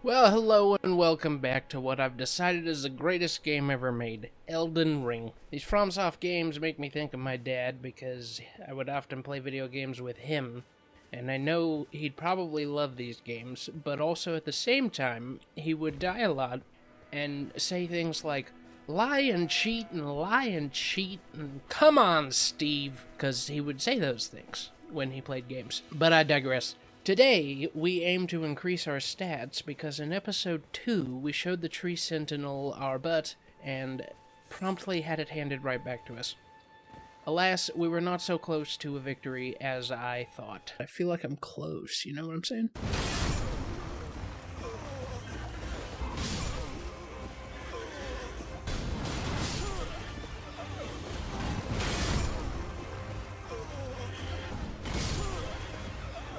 Well, hello and welcome back to what I've decided is the greatest game ever made, Elden Ring. These FromSoft games make me think of my dad because I would often play video games with him, and I know he'd probably love these games, but also at the same time, he would die a lot and say things like, lie and cheat and come on, Steve, because he would say those things when he played games. But I digress. Today, we aim to increase our stats because in episode 2, we showed the tree sentinel our butt and promptly had it handed right back to us. Alas, we were not so close to a victory as I thought. I feel like I'm close, you know what I'm saying?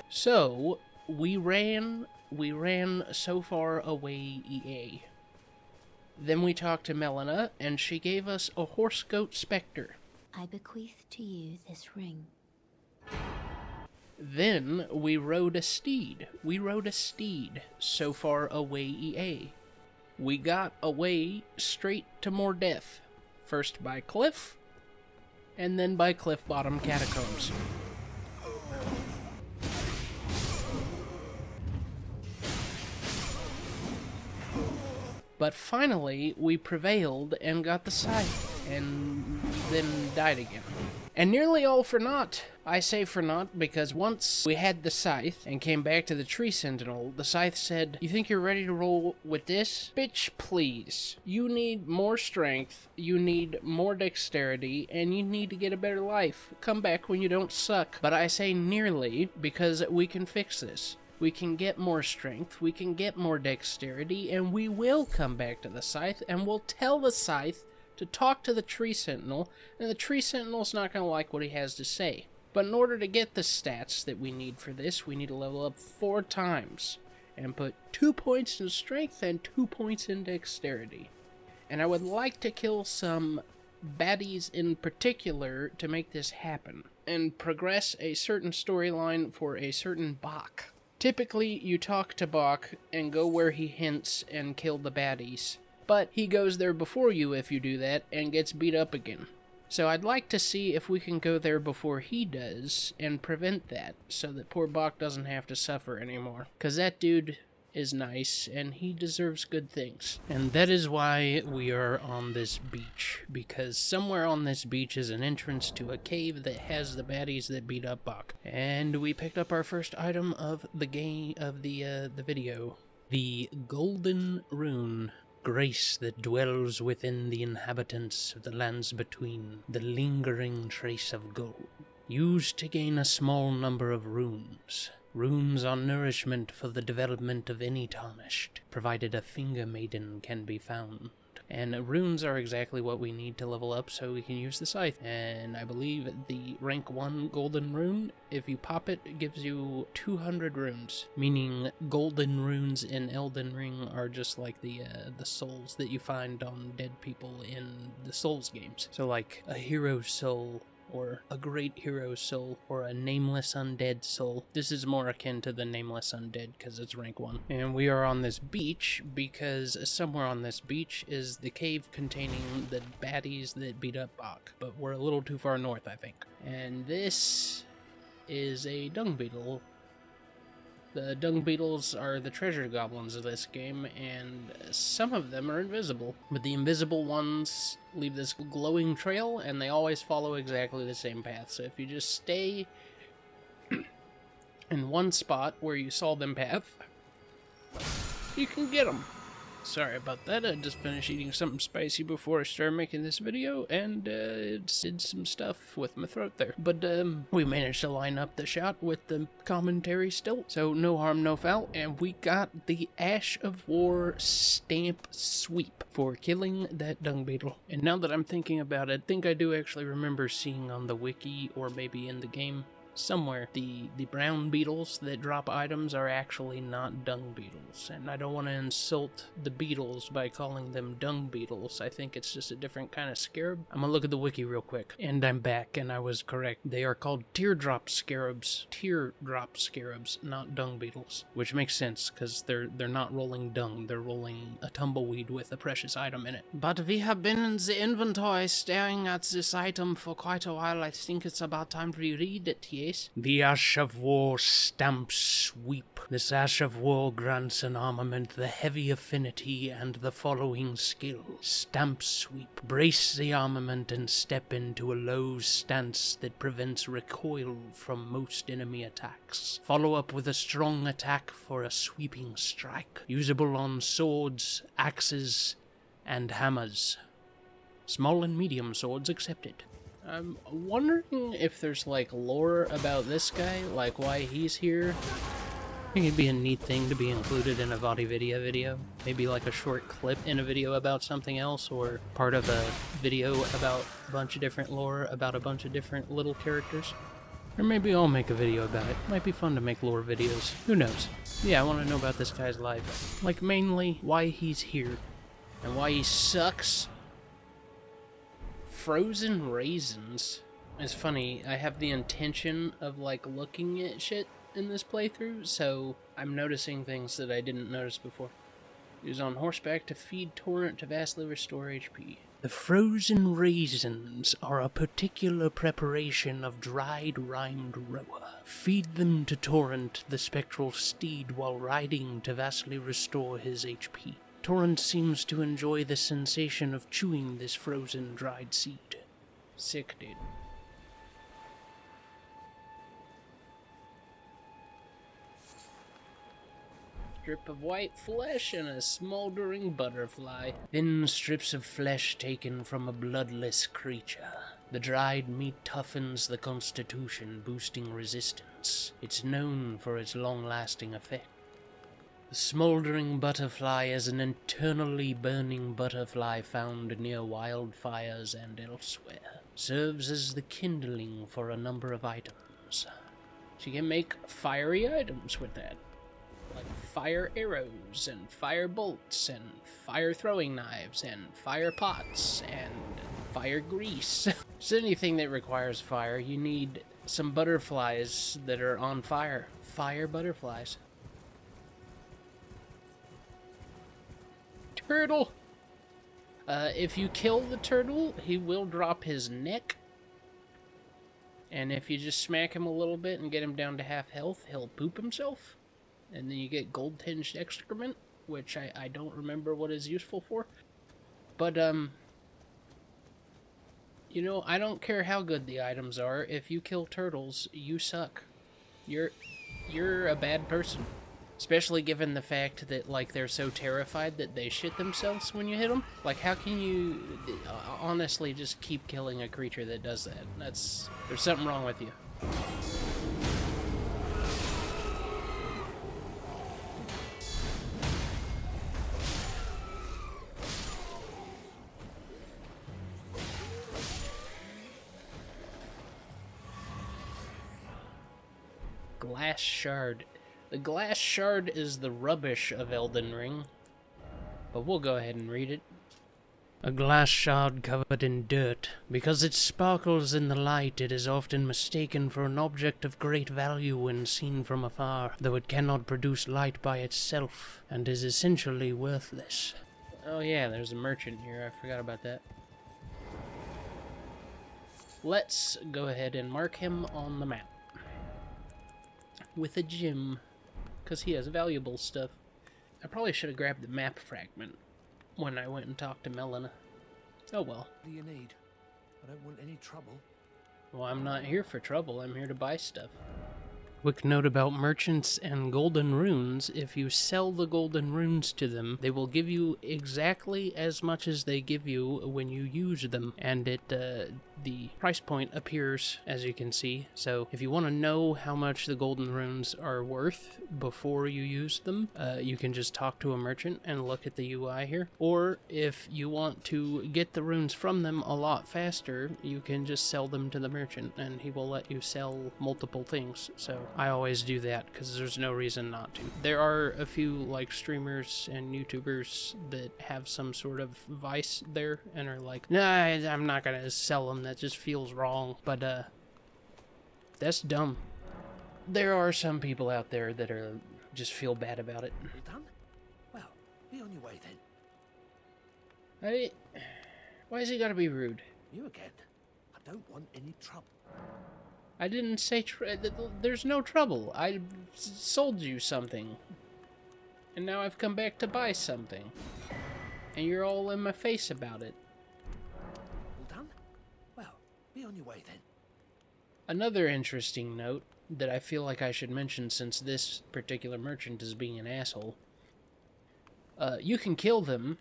So, we ran so far away, EA. Then we talked to Malenia, and she gave us a horse goat specter. I bequeath to you this ring. Then we rode a steed. So far away, EA. We got away straight to more death. First by cliff, and then by cliff bottom catacombs. But finally, we prevailed and got the scythe, and then died again. And nearly all for naught. I say for naught because once we had the scythe and came back to the tree sentinel, the scythe said, "You think you're ready to roll with this? Bitch, please. You need more strength, you need more dexterity, and you need to get a better life. Come back when you don't suck." But I say nearly because we can fix this. We can get more strength, we can get more dexterity, and we will come back to the scythe, and we'll tell the scythe to talk to the tree sentinel, and the tree sentinel's not going to like what he has to say. But in order to get the stats that we need for this, we need to level up 4 times, and put 2 points in strength and 2 points in dexterity. And I would like to kill some baddies in particular to make this happen, and progress a certain storyline for a certain Bach. Typically, you talk to Bach and go where he hints and kill the baddies, but he goes there before you if you do that and gets beat up again. So I'd like to see if we can go there before he does and prevent that so that poor Bach doesn't have to suffer anymore. Because that dude is nice and he deserves good things. And that is why we are on this beach, because somewhere on this beach is an entrance to a cave that has the baddies that beat up Bach. And we picked up our first item of the game of the video, the golden rune. Grace that dwells within the inhabitants of the lands between, the lingering trace of gold. Used to gain a small number of runes. Runes are nourishment for the development of any tarnished, provided a finger maiden can be found. And runes are exactly what we need to level up so we can use the scythe. And I believe the rank 1 golden rune, if you pop it, it gives you 200 runes. Meaning golden runes in Elden Ring are just like the souls that you find on dead people in the Souls games. So like a hero's soul, or a great hero's soul, or a nameless undead soul. This is more akin to the nameless undead because it's rank 1. And we are on this beach because somewhere on this beach is the cave containing the baddies that beat up Bach. But we're a little too far north, I think. And this is a dung beetle. The dung beetles are the treasure goblins of this game, and some of them are invisible. But the invisible ones leave this glowing trail, and they always follow exactly the same path. So if you just stay in one spot where you saw them path, you can get them. Sorry about that, I just finished eating something spicy before I started making this video, and it did some stuff with my throat there. But we managed to line up the shot with the commentary still, so no harm, no foul, and we got the Ash of War stamp sweep for killing that dung beetle. And now that I'm thinking about it, I think I do actually remember seeing on the wiki, or maybe in the game, somewhere. The brown beetles that drop items are actually not dung beetles, and I don't want to insult the beetles by calling them dung beetles. I think it's just a different kind of scarab. I'm gonna look at the wiki real quick, and I'm back, and I was correct. They are called teardrop scarabs. Teardrop scarabs, not dung beetles, which makes sense because they're not rolling dung, they're rolling a tumbleweed with a precious item in it. But we have been in the inventory staring at this item for quite a while. I think it's about time to read it, yes? The Ash of War Stamp Sweep. This Ash of War grants an armament the heavy affinity and the following skill. Stamp Sweep. Brace the armament and step into a low stance that prevents recoil from most enemy attacks. Follow up with a strong attack for a sweeping strike. Usable on swords, axes, and hammers. Small and medium swords accepted. I'm wondering if there's, like, lore about this guy, like why he's here. I think it'd be a neat thing to be included in a VaatiVidya video. Maybe like a short clip in a video about something else, or part of a video about a bunch of different lore about a bunch of different little characters. Or maybe I'll make a video about it. Might be fun to make lore videos. Who knows? Yeah, I want to know about this guy's life. Like, mainly, why he's here. And why he sucks. Frozen raisins. It's funny, I have the intention of, like, looking at shit in this playthrough, so I'm noticing things that I didn't notice before. He was on horseback to feed Torrent to vastly restore HP. The frozen raisins are a particular preparation of dried rimed roa. Feed them to Torrent, the spectral steed, while riding to vastly restore his HP. Torrent seems to enjoy the sensation of chewing this frozen dried seed. Sick, dude. Strip of white flesh and a smoldering butterfly. Thin strips of flesh taken from a bloodless creature. The dried meat toughens the constitution, boosting resistance. It's known for its long-lasting effect. The smoldering butterfly is an internally burning butterfly found near wildfires and elsewhere. Serves as the kindling for a number of items. So you can make fiery items with that. Like fire arrows, and fire bolts, and fire throwing knives, and fire pots, and fire grease. So anything that requires fire, you need some butterflies that are on fire. Fire butterflies. Turtle! If you kill the turtle, he will drop his neck. And if you just smack him a little bit and get him down to half health, he'll poop himself. And then you get gold-tinged excrement, which I don't remember what is useful for. But, you know, I don't care how good the items are. If you kill turtles, you suck. You're a bad person. Especially given the fact that, like, they're so terrified that they shit themselves when you hit them. Like, how can you honestly just keep killing a creature that does that? There's something wrong with you. Glass shard. The glass shard is the rubbish of Elden Ring, but we'll go ahead and read it. A glass shard covered in dirt. Because it sparkles in the light, it is often mistaken for an object of great value when seen from afar, though it cannot produce light by itself, and is essentially worthless. Oh yeah, there's a merchant here, I forgot about that. Let's go ahead and mark him on the map. With a gem. Because he has valuable stuff. I probably should have grabbed the map fragment when I went and talked to Malenia. Oh well. What do you need? I don't want any trouble. Well, I'm not here for trouble. I'm here to buy stuff. Quick note about merchants and golden runes. If you sell the golden runes to them, they will give you exactly as much as they give you when you use them. And the price point appears, as you can see. So if you want to know how much the golden runes are worth before you use them, you can just talk to a merchant and look at the UI here. Or if you want to get the runes from them a lot faster, you can just sell them to the merchant and he will let you sell multiple things. So I always do that because there's no reason not to. There are a few like streamers and YouTubers that have some sort of vice there and are like, nah, I'm not gonna sell them, that just feels wrong. But that's dumb. There are some people out there that are just feel bad about it. You done? Well, be on your way then. Hey, why is he gotta be rude? You again. I don't want any trouble. I didn't say there's no trouble. I sold you something. And now I've come back to buy something. And you're all in my face about it. All done? Well, be on your way then. Another interesting note that I feel like I should mention since this particular merchant is being an asshole. You can kill them,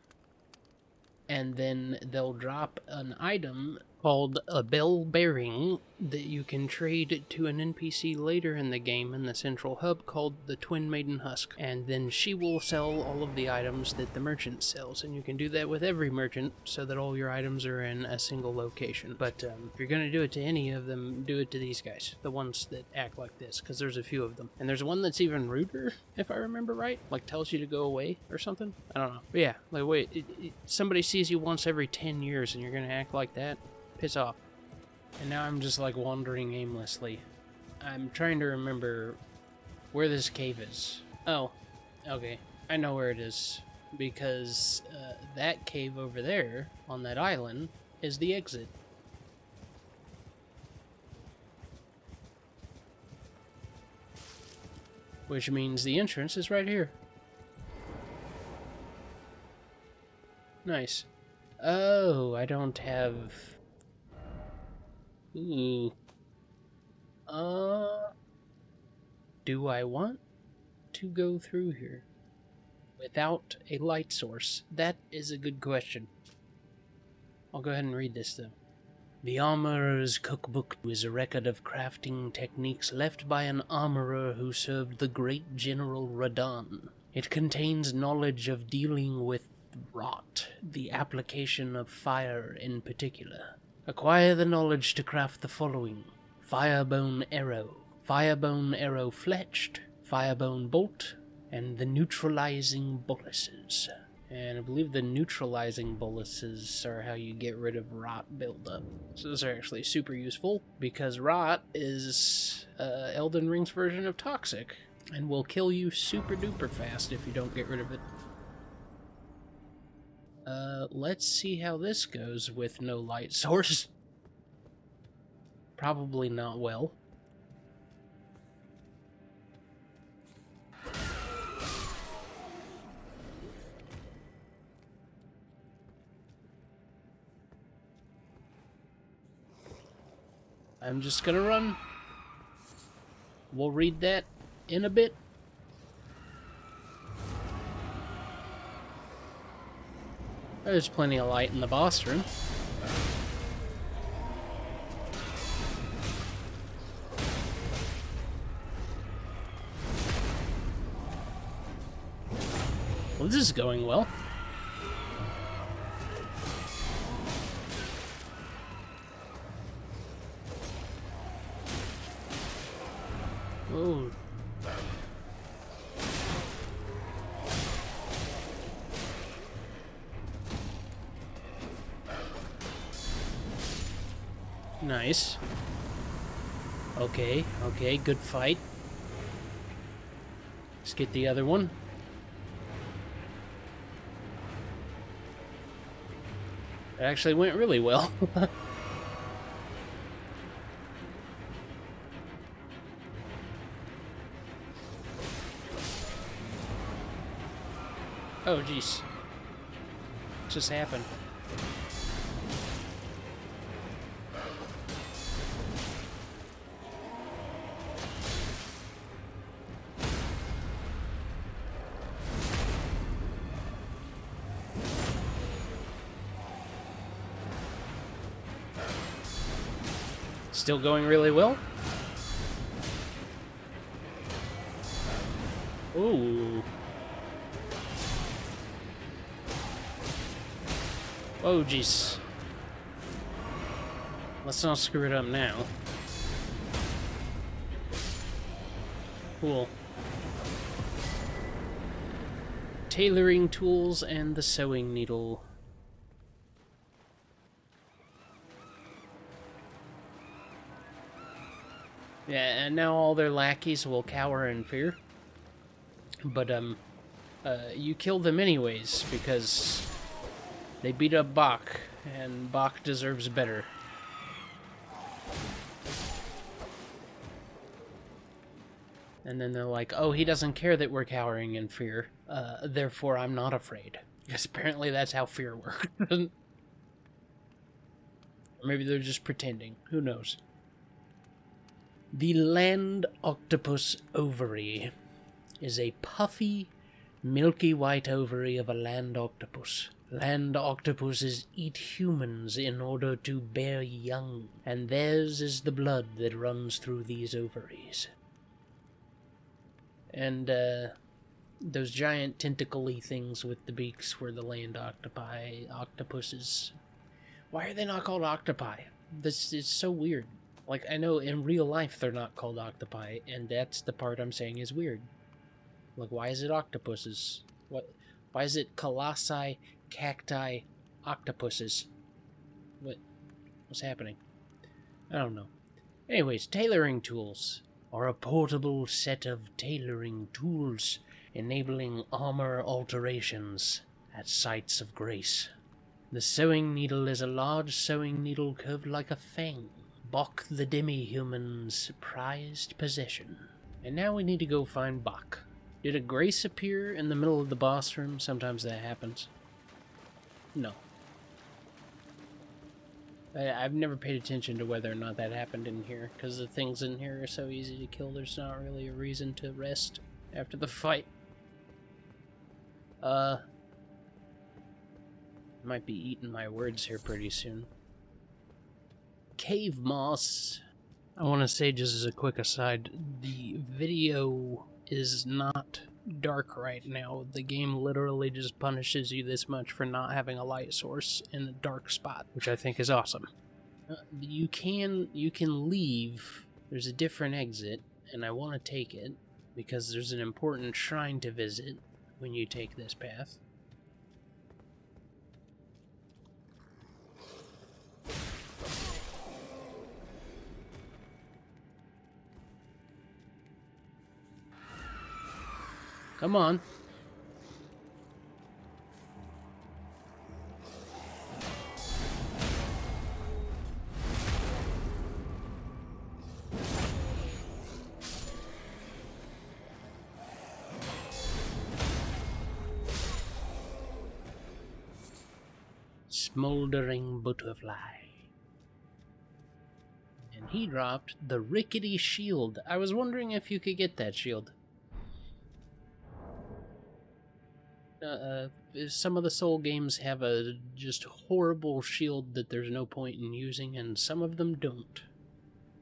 and then they'll drop an item called a bell bearing that you can trade to an NPC later in the game in the central hub called the Twin Maiden Husk. And then she will sell all of the items that the merchant sells, and you can do that with every merchant so that all your items are in a single location. But if you're going to do it to any of them, do it to these guys, the ones that act like this, because there's a few of them. And there's one that's even ruder, if I remember right, like tells you to go away or something. I don't know. But yeah, like wait, somebody sees you once every 10 years and you're going to act like that? Piss off. And now I'm just like wandering aimlessly. I'm trying to remember where this cave is. Oh, okay. I know where it is. Because that cave over there on that island is the exit. Which means the entrance is right here. Nice. Oh, I don't have... Ooh. Do I want to go through here without a light source? That is a good question. I'll go ahead and read this though. The Armorer's Cookbook is a record of crafting techniques left by an armorer who served the great General Radahn. It contains knowledge of dealing with rot, the application of fire in particular. Acquire the knowledge to craft the following: Firebone Arrow, Firebone Arrow Fletched, Firebone Bolt, and the Neutralizing Boluses. And I believe the Neutralizing Boluses are how you get rid of rot buildup. So those are actually super useful, because rot is Elden Ring's version of toxic, and will kill you super duper fast if you don't get rid of it. Let's see how this goes with no light source. Probably not well. I'm just gonna run. We'll read that in a bit. There's plenty of light in the boss room. Well, this is going well. Oh. Nice. Okay, good fight. Let's get the other one. It actually went really well. Oh, jeez. What just happened? Still going really well. Ooh. Oh, jeez. Let's not screw it up now. Cool. Tailoring tools and the sewing needle. Yeah, and now all their lackeys will cower in fear. But, you kill them anyways, because they beat up Bach, and Bach deserves better. And then they're like, oh, he doesn't care that we're cowering in fear, therefore I'm not afraid. Because apparently that's how fear works. Or maybe they're just pretending. Who knows? The land octopus ovary is a puffy, milky white ovary of a land octopus. Land octopuses eat humans in order to bear young, and theirs is the blood that runs through these ovaries. And, those giant tentacle-y things with the beaks were the land octopuses. Why are they not called octopi? This is so weird. Like, I know in real life they're not called octopi, and that's the part I'm saying is weird. Like, why is it octopuses? Why is it colossi, cacti, octopuses? What's happening? I don't know. Anyways, tailoring tools are a portable set of tailoring tools enabling armor alterations at sites of grace. The sewing needle is a large sewing needle curved like a fang. Bach the Demi-Human's prized possession. And now we need to go find Bach. Did a grace appear in the middle of the boss room? Sometimes that happens. No. I've never paid attention to whether or not that happened in here, because the things in here are so easy to kill, there's not really a reason to rest after the fight. Might be eating my words here pretty soon. Cave moss. I want to say, just as a quick aside, the video is not dark right now. The game literally just punishes you this much for not having a light source in a dark spot, which I think is awesome. You can leave. There's a different exit, and I want to take it because there's an important shrine to visit when you take this path. Come on. Smoldering butterfly. And he dropped the rickety shield. I was wondering if you could get that shield. Some of the Soul games have a just horrible shield that there's no point in using, and some of them don't.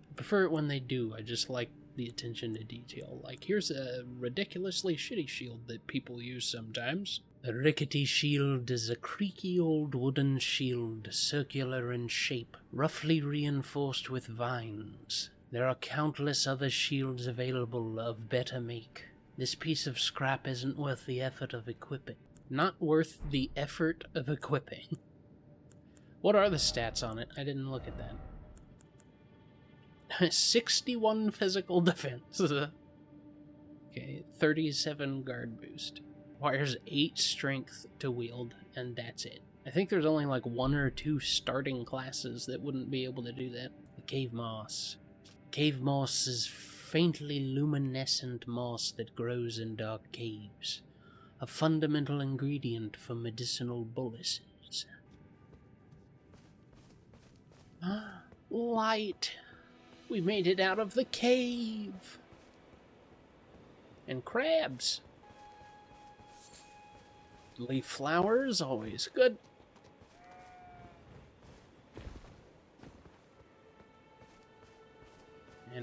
I prefer it when they do. I just like the attention to detail. Like, here's a ridiculously shitty shield that people use sometimes. A rickety shield is a creaky old wooden shield, circular in shape, roughly reinforced with vines. There are countless other shields available of better make. This piece of scrap isn't worth the effort of equipping. Not worth the effort of equipping. What are the stats on it? I didn't look at that. 61 physical defense. Okay, 37 guard boost. Requires 8 strength to wield, and that's it. I think there's only like 1 or 2 starting classes that wouldn't be able to do that. The cave moss. Cave moss is faintly luminescent moss that grows in dark caves, a fundamental ingredient for medicinal boluses. Light! We made it out of the cave! And crabs! Leaf flowers, always good.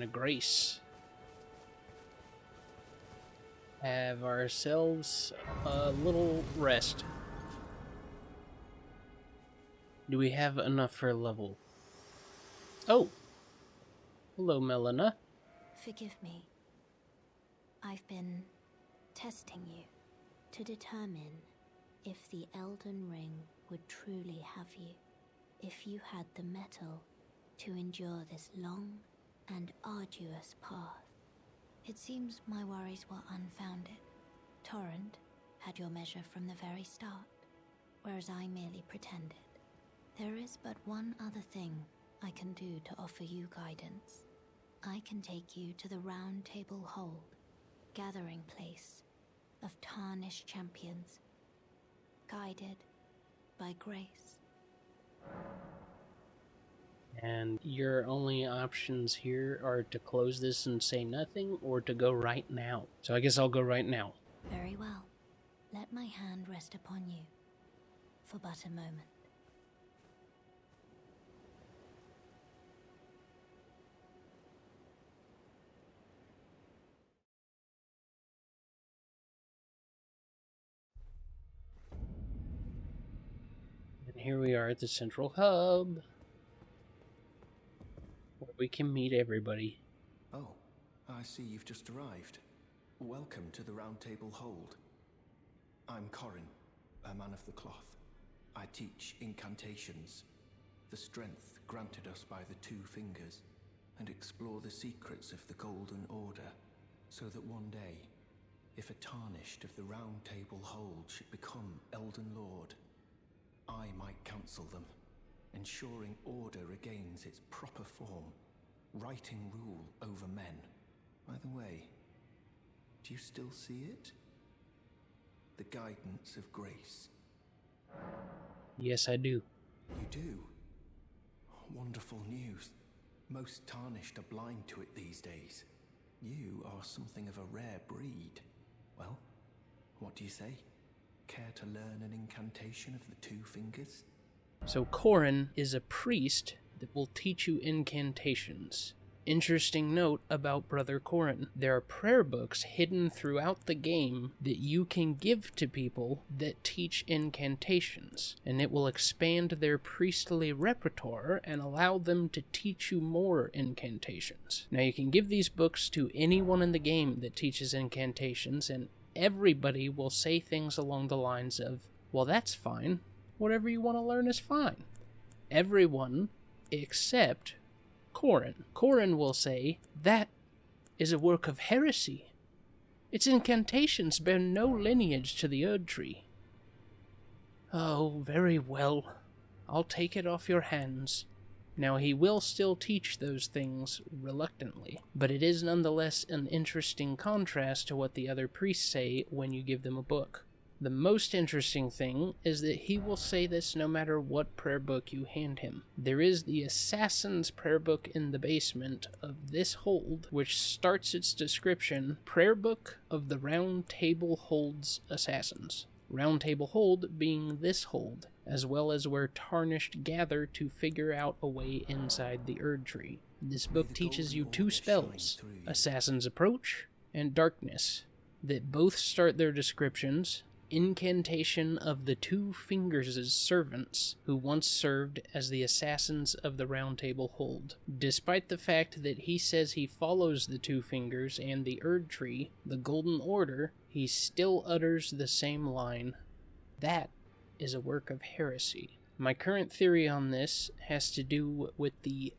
and a grace. Have ourselves a little rest. Do we have enough for a level? Oh! Hello, Malenia. Forgive me. I've been testing you to determine if the Elden Ring would truly have you, if you had the mettle to endure this long and arduous path. It seems my worries were unfounded. Torrent had your measure from the very start, whereas I merely pretended. There is but one other thing I can do to offer you guidance. I can take you to the Roundtable Hold, gathering place of tarnished champions, guided by grace. And your only options here are to close this and say nothing, or to go right now. So I guess I'll go right now. Very well. Let my hand rest upon you for but a moment. And here we are at the central hub, where we can meet everybody. Oh, I see you've just arrived. Welcome to the Roundtable Hold. I'm Corin, a man of the cloth. I teach incantations, the strength granted us by the Two Fingers, and explore the secrets of the Golden Order, so that one day, if a tarnished of the Roundtable Hold should become Elden Lord, I might counsel them, ensuring order regains its proper form, righting rule over men. By the way, do you still see it? The guidance of grace. Yes, I do. You do? Wonderful news. Most tarnished are blind to it these days. You are something of a rare breed. Well, what do you say? Care to learn an incantation of the Two Fingers? So Corin is a priest that will teach you incantations. Interesting note about Brother Corin. There are prayer books hidden throughout the game that you can give to people that teach incantations, and it will expand their priestly repertoire and allow them to teach you more incantations. Now you can give these books to anyone in the game that teaches incantations, and everybody will say things along the lines of, well, that's fine. Whatever you want to learn is fine. Everyone except Corin. Corin will say, that is a work of heresy. Its incantations bear no lineage to the Erd Tree. Oh, very well. I'll take it off your hands. Now, he will still teach those things reluctantly, but it is nonetheless an interesting contrast to what the other priests say when you give them a book. The most interesting thing is that he will say this no matter what prayer book you hand him. There is the Assassin's prayer book in the basement of this hold, which starts its description, Prayer Book of the Roundtable Hold's Assassins. Roundtable Hold being this hold, as well as where Tarnished gather to figure out a way inside the Erd Tree. This book teaches you two spells, Assassin's Approach and Darkness, that both start their descriptions, Incantation of the Two Fingers' servants, who once served as the assassins of the Roundtable Hold. Despite the fact that he says he follows the Two Fingers and the Erd Tree, the Golden Order, he still utters the same line. That is a work of heresy. My current theory on this has to do with the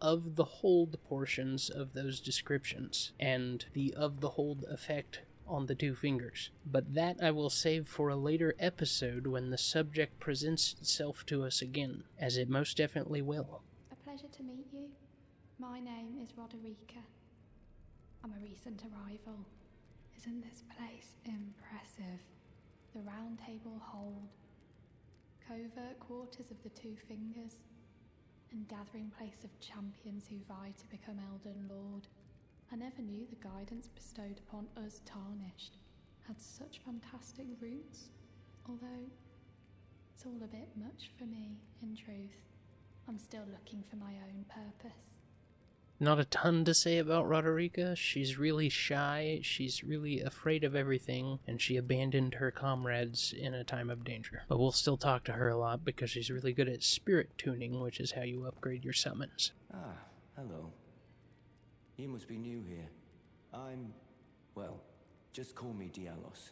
of the hold portions of those descriptions, and the of the hold effect on the Two Fingers. But that I will save for a later episode when the subject presents itself to us again, as it most definitely will. A pleasure to meet you. My name is Roderica. I'm a recent arrival. Isn't this place impressive? The Roundtable Hold, covert quarters of the Two Fingers, and gathering place of champions who vie to become Elden Lord. I never knew the guidance bestowed upon us Tarnished had such fantastic roots, although it's all a bit much for me, in truth. I'm still looking for my own purpose. Not a ton to say about Roderica. She's really shy, she's really afraid of everything, and she abandoned her comrades in a time of danger. But we'll still talk to her a lot because she's really good at spirit tuning, which is how you upgrade your summons. Ah, hello. You must be new here. Well, just call me Dialos.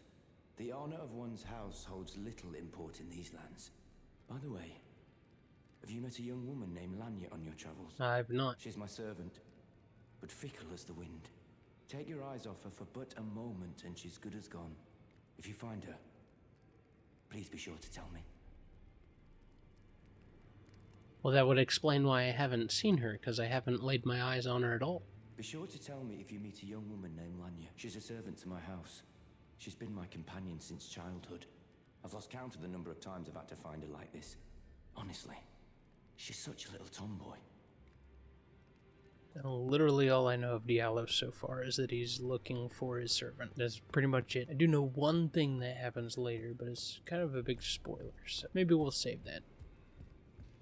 The honor of one's house holds little import in these lands. By the way, have you met a young woman named Malenia on your travels? I've not. She's my servant, but fickle as the wind. Take your eyes off her for but a moment and she's good as gone. If you find her, please be sure to tell me. Well, that would explain why I haven't seen her, because I haven't laid my eyes on her at all. Be sure to tell me if you meet a young woman named Malenia. She's a servant to my house. She's been my companion since childhood. I've lost count of the number of times I've had to find her like this. Honestly, she's such a little tomboy. Literally all I know of Diallo so far is that he's looking for his servant. That's pretty much it. I do know one thing that happens later, but it's kind of a big spoiler, so maybe we'll save that.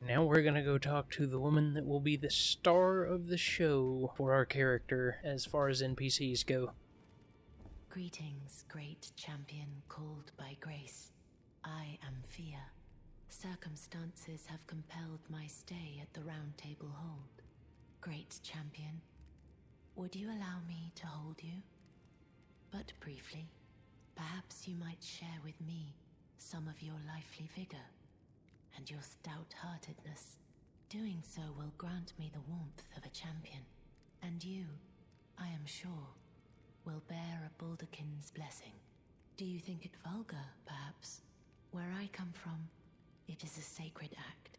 Now we're gonna go talk to the woman that will be the star of the show for our character as far as NPCs go. Greetings, great champion called by grace. I am Fia. Circumstances have compelled my stay at the Roundtable Hold. Great champion, would you allow me to hold you? But briefly, perhaps you might share with me some of your lively vigor and your stout-heartedness. Doing so will grant me the warmth of a champion, and you, I am sure, will bear a Baldakin's blessing. Do you think it vulgar, perhaps? Where I come from, it is a sacred act.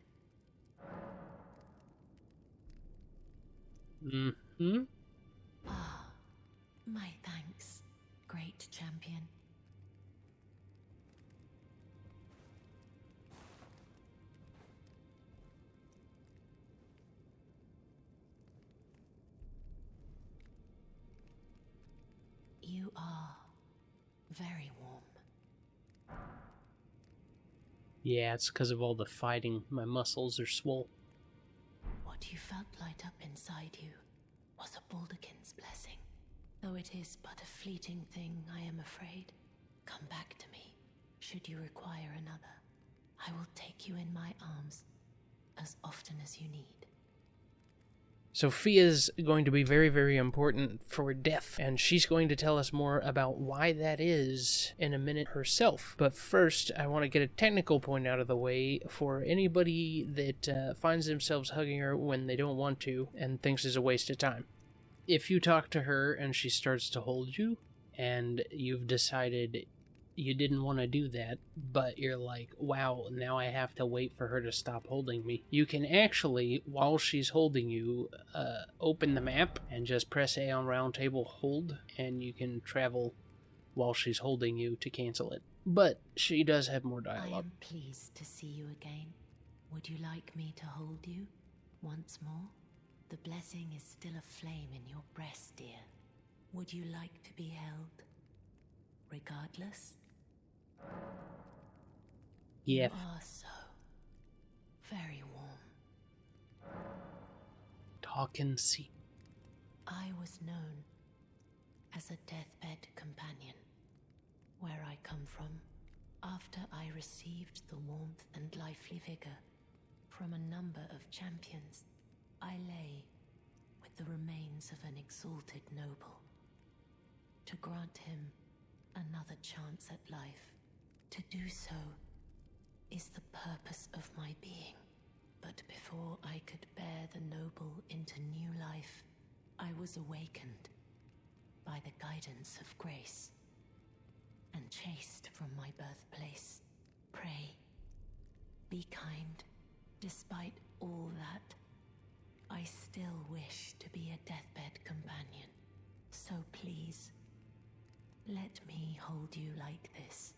Mm-hmm. Ah, my thanks, great champion. You are very warm. Yeah, it's because of all the fighting. My muscles are swole. What you felt light up inside you was a Baldakin's blessing. Though it is but a fleeting thing, I am afraid. Come back to me, should you require another. I will take you in my arms as often as you need. Sophia's going to be very, very important for Death, and she's going to tell us more about why that is in a minute herself. But first, I want to get a technical point out of the way for anybody that finds themselves hugging her when they don't want to and thinks it's a waste of time. If you talk to her and she starts to hold you, and you've decided you didn't want to do that, but you're like, wow, now I have to wait for her to stop holding me. You can actually, while she's holding you, open the map and just press A on Roundtable Hold, and you can travel while she's holding you to cancel it. But she does have more dialogue. I am pleased to see you again. Would you like me to hold you once more? The blessing is still aflame in your breast, dear. Would you like to be held? Regardless? Yeah. You are so very warm. Talk and see. I was known as a deathbed companion. Where I come from, after I received the warmth and lively vigor from a number of champions, I lay with the remains of an exalted noble. To grant him another chance at life, to do so is the purpose of my being. But before I could bear the noble into new life, I was awakened by the guidance of grace and chased from my birthplace. Pray, be kind. Despite all that, I still wish to be a deathbed companion. So please, let me hold you like this,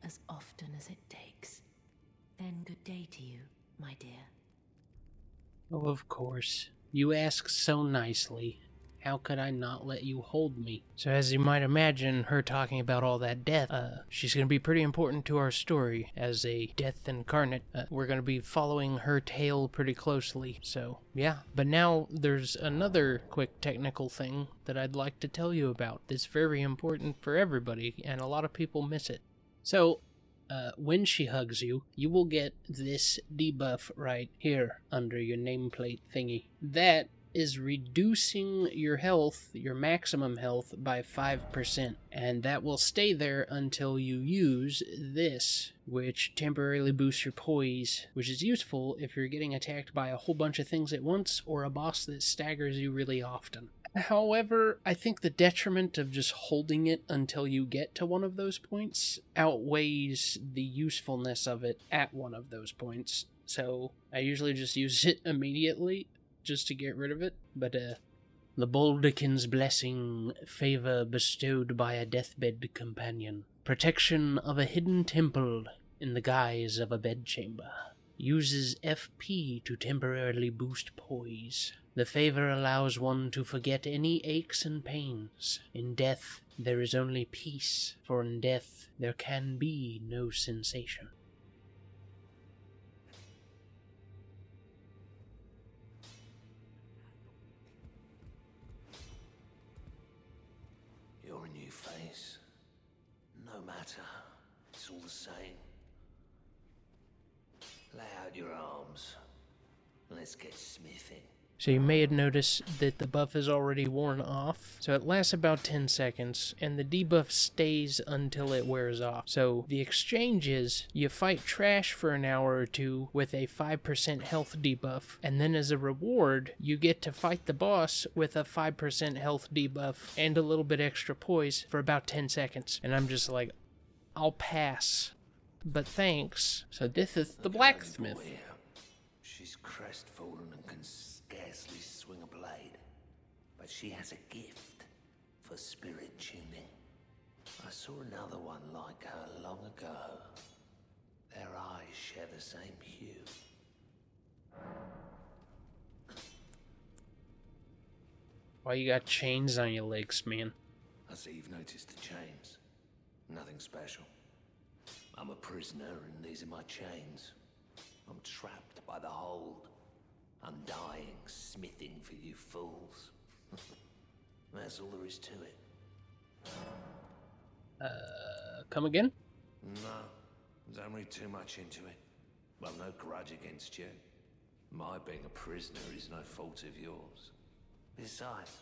as often as it takes. Then good day to you, my dear. Oh, of course. You ask so nicely. How could I not let you hold me? So as you might imagine, her talking about all that death, she's going to be pretty important to our story as a death incarnate. We're going to be following her tale pretty closely, so yeah. But now there's another quick technical thing that I'd like to tell you about. It's very important for everybody, and a lot of people miss it. So, when she hugs you, you will get this debuff right here under your nameplate thingy. That is reducing your health, your maximum health, by 5%. And that will stay there until you use this, which temporarily boosts your poise, which is useful if you're getting attacked by a whole bunch of things at once or a boss that staggers you really often. However, I think the detriment of just holding it until you get to one of those points outweighs the usefulness of it at one of those points. So I usually just use it immediately just to get rid of it. But the Baldekin's blessing, favor bestowed by a deathbed companion, protection of a hidden temple in the guise of a bedchamber, uses FP to temporarily boost poise. The favor allows one to forget any aches and pains. In death, there is only peace, for in death there can be no sensation. You're a new face. No matter, it's all the same. Lay out your arms. Let's get smithing. So you may have noticed that the buff is already worn off. So it lasts about 10 seconds, and the debuff stays until it wears off. So the exchange is, you fight trash for an hour or two with a 5% health debuff, and then as a reward, you get to fight the boss with a 5% health debuff and a little bit extra poise for about 10 seconds. And I'm just like, I'll pass. But thanks. So this is the blacksmith. She's crestfallen and can scarcely swing a blade, but she has a gift for spirit tuning. I saw another one like her long ago. Their eyes share the same hue. Why you got chains on your legs, man? I see you've noticed the chains. Nothing special. I'm a prisoner and these are my chains. I'm trapped by the hold. I'm dying, smithing for you fools. That's all there is to it. Come again? No, don't read too much into it. I've no grudge against you. My being a prisoner is no fault of yours. Besides,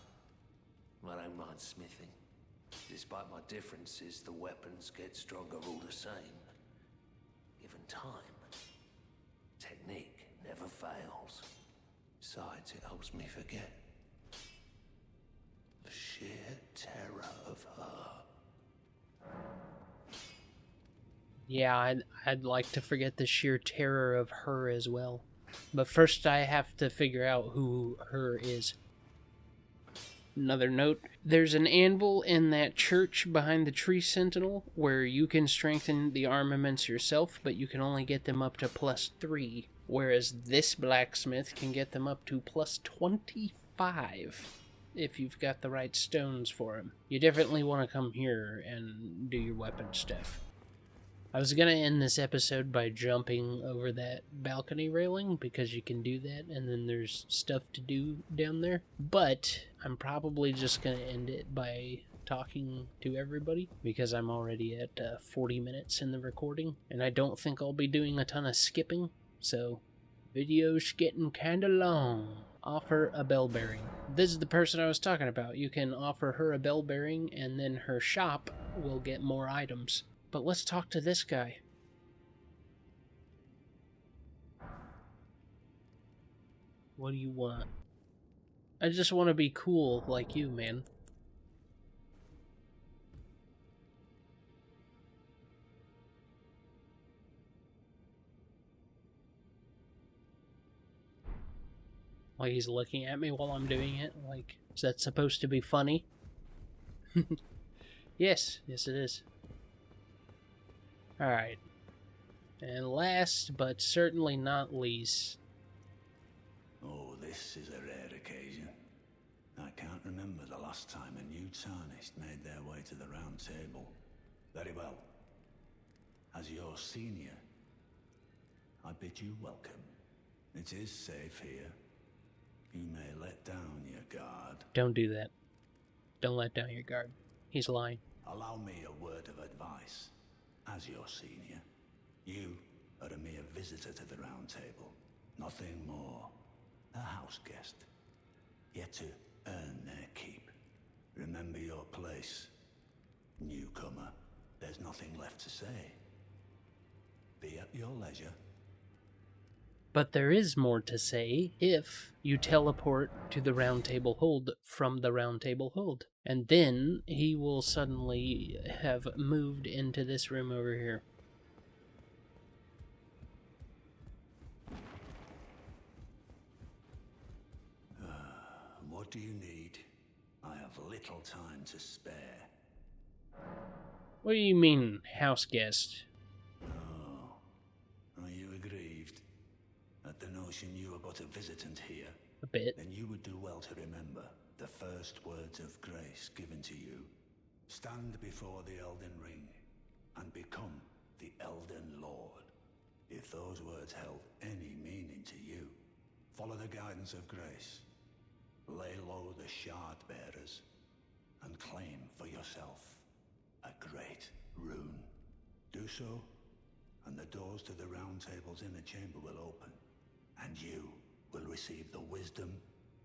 I don't mind smithing. Despite my differences, the weapons get stronger all the same. Given time, technique never fails. Besides, it helps me forget the sheer terror of her. Yeah, I'd like to forget the sheer terror of her as well. But first I have to figure out who her is. Another note, there's an anvil in that church behind the tree sentinel where you can strengthen the armaments yourself, but you can only get them up to +3, whereas this blacksmith can get them up to +25 if you've got the right stones for him. You definitely want to come here and do your weapon stuff. I was going to end this episode by jumping over that balcony railing because you can do that and then there's stuff to do down there. But I'm probably just going to end it by talking to everybody because I'm already at 40 minutes in the recording and I don't think I'll be doing a ton of skipping. So, video's getting kinda long. Offer a bell bearing. This is the person I was talking about. You can offer her a bell bearing and then her shop will get more items. But let's talk to this guy. What do you want? I just want to be cool like you, man. Like he's looking at me while I'm doing it? Like, is that supposed to be funny? Yes, it is. Alright. And last, but certainly not least. Oh, this is a rare occasion. I can't remember remember the last time a new Tarnished made their way to the Round Table? Very well. As your senior, I bid you welcome. It is safe here. You may let down your guard. Don't do that. Don't let down your guard. He's lying. Allow me a word of advice. As your senior, you are a mere visitor to the Round Table. Nothing more. A house guest. Yet to earn their keep. Remember your place. Newcomer, there's nothing left to say. Be at your leisure. But there is more to say if you teleport to the Roundtable Hold from the Roundtable Hold. And then he will suddenly have moved into this room over here. What do you need? I have little time to spare. What do you mean, house guest? Oh, are you aggrieved at the notion you are but a visitant here? A bit. Then you would do well to remember the first words of grace given to you. Stand before the Elden Ring and become the Elden Lord. If those words held any meaning to you, follow the guidance of grace. Lay low the shard bearers and claim for yourself a great rune. Do so, and the doors to the Round Table's inner chamber will open, and you will receive the wisdom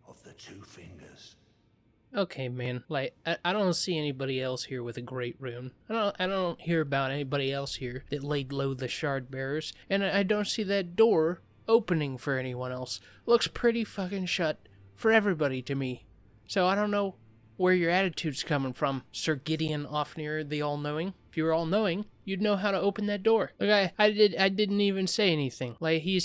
of the Two Fingers. Okay, man. Like, I don't see anybody else here with a great rune. I don't hear about anybody else here that laid low the shard bearers, and I don't see that door opening for anyone else. Looks pretty fucking shut for everybody to me. So I don't know where your attitude's coming from, Ser Gideon Ofnir, the all-knowing. If you were all-knowing, you'd know how to open that door. Like, I didn't even say anything. Like, he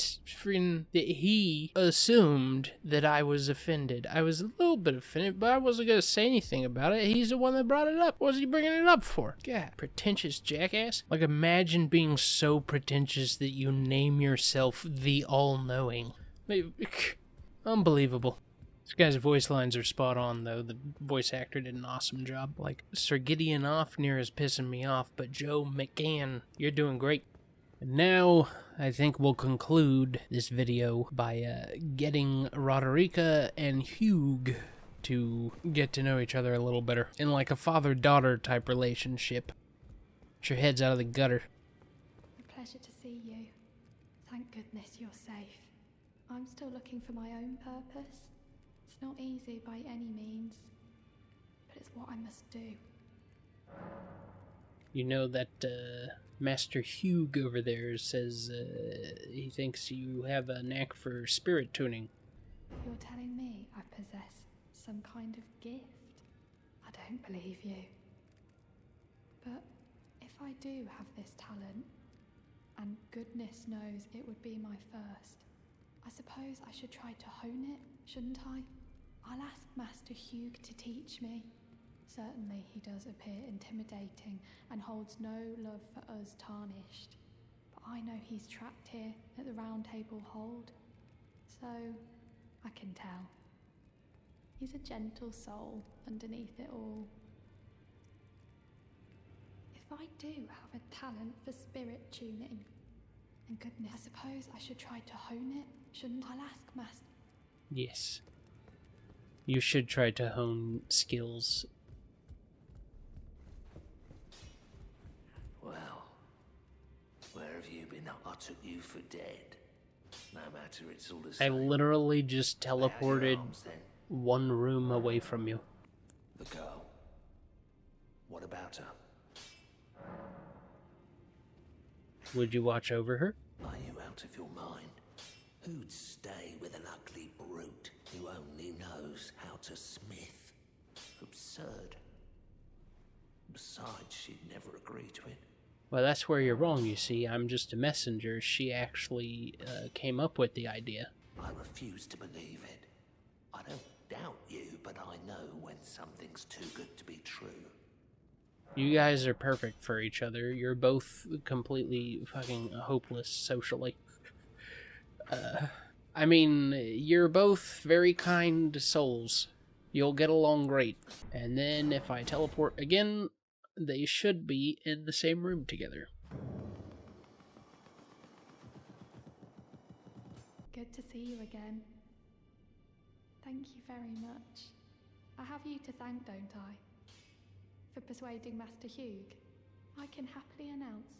assumed that I was offended. I was a little bit offended, but I wasn't gonna say anything about it. He's the one that brought it up. What was he bringing it up for? God, pretentious jackass. Like, imagine being so pretentious that you name yourself the all-knowing. Unbelievable. This guy's voice lines are spot on, though. The voice actor did an awesome job. Like, Ser Gideon Ofnir is pissing me off, but Joe McGann, you're doing great. And now, I think we'll conclude this video by getting Roderica and Hugh to get to know each other a little better. In like a father-daughter type relationship. Get your heads out of the gutter. A pleasure to see you. Thank goodness you're safe. I'm still looking for my own purpose. It's not easy by any means, but it's what I must do. You know that Master Hugh over there says he thinks you have a knack for spirit tuning. You're telling me I possess some kind of gift? I don't believe you. But if I do have this talent, and goodness knows it would be my first, I suppose I should try to hone it, shouldn't I? I'll ask Master Hugh to teach me. Certainly he does appear intimidating and holds no love for us Tarnished. But I know he's trapped here at the Roundtable Hold. So, I can tell. He's a gentle soul underneath it all. If I do have a talent for spirit tuning, and goodness, I suppose I should try to hone it, shouldn't I? I'll ask Master. Yes. You should try to hone skills. Well, where have you been? I took you for dead. No matter, it's all the I same. literally just How's your teleported arms, then? one room away from you. The girl. What about her? Would you watch over her? Are you out of your mind? Who'd stay with an ugly brute who only knows how to smith? Absurd. Besides, she'd never agree to it. Well, that's where you're wrong, you see. I'm just a messenger. She actually came up with the idea. I refuse to believe it. I don't doubt you, but I know when something's too good to be true. You guys are perfect for each other. You're both completely fucking hopeless socially. I mean, you're both very kind souls. you'll get along great. And then if I teleport again, they should be in the same room together. Good to see you again. Thank you very much. I have you to thank, don't I? For persuading Master Hugh. I can happily announce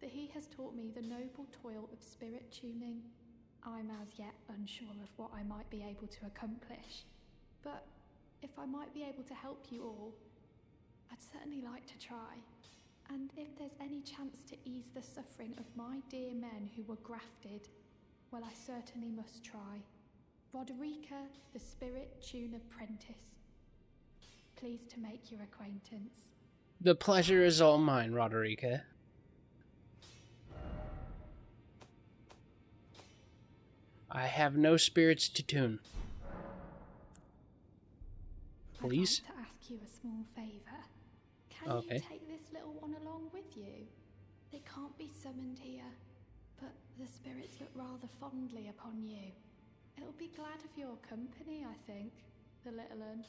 that he has taught me the noble toil of spirit tuning. I'm as yet unsure of what I might be able to accomplish, but if I might be able to help you all, I'd certainly like to try. And if there's any chance to ease the suffering of my dear men who were grafted, well, I certainly must try. Roderica, the Spirit Tune Apprentice. Pleased to make your acquaintance. The pleasure is all mine, Roderica. I have no spirits to tune. Please? I'd like to ask you a small favour. Can Okay. you take this little one along with you? They can't be summoned here, but the spirits look rather fondly upon you. It'll be glad of your company, I think, the little un.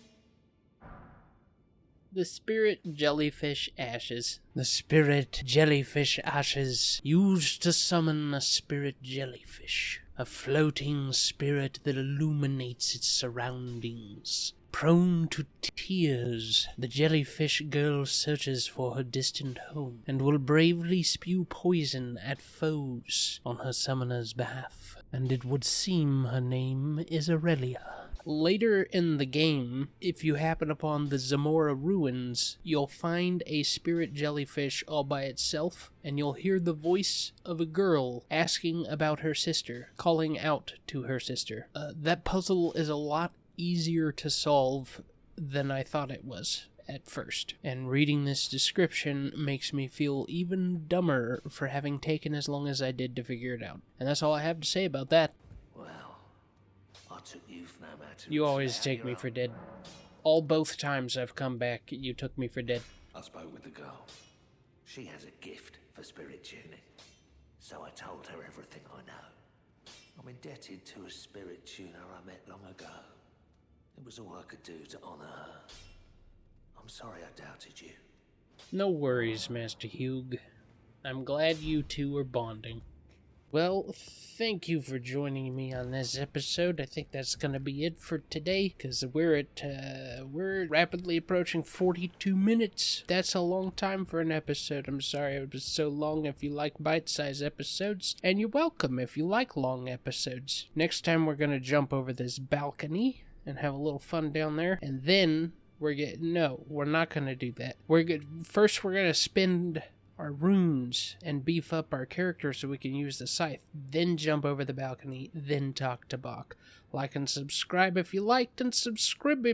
The spirit jellyfish ashes. The spirit jellyfish ashes used to summon a spirit jellyfish. A floating spirit that illuminates its surroundings. Prone to tears, the jellyfish girl searches for her distant home and will bravely spew poison at foes on her summoner's behalf. And it would seem her name is Aurelia. Later in the game, if you happen upon the Zamora ruins, you'll find a spirit jellyfish all by itself, and you'll hear the voice of a girl asking about her sister, calling out to her sister. That puzzle is a lot easier to solve than I thought it was at first, and reading this description makes me feel even dumber for having taken as long as I did to figure it out. And that's all I have to say about that. Well, I took you for no matter. You always take me for dead. Both times I've come back, you took me for dead. I spoke with the girl. She has a gift for spirit tuning, so I told her everything I know. I'm indebted to a spirit tuner I met long ago. It was all I could do to honor her. I'm sorry I doubted you. No worries, Master Hugh. I'm glad you two are bonding. Well, thank you for joining me on this episode. I think that's gonna be it for today, because we're rapidly approaching 42 minutes. That's a long time for an episode. I'm sorry it was so long if you like bite-sized episodes, and you're welcome if you like long episodes. Next time we're gonna jump over this balcony and have a little fun down there, and then we're not gonna do that. First we're gonna spend our runes and beef up our character so we can use the scythe, then jump over the balcony, then talk to Bach. Like and subscribe if you liked, and subscribe.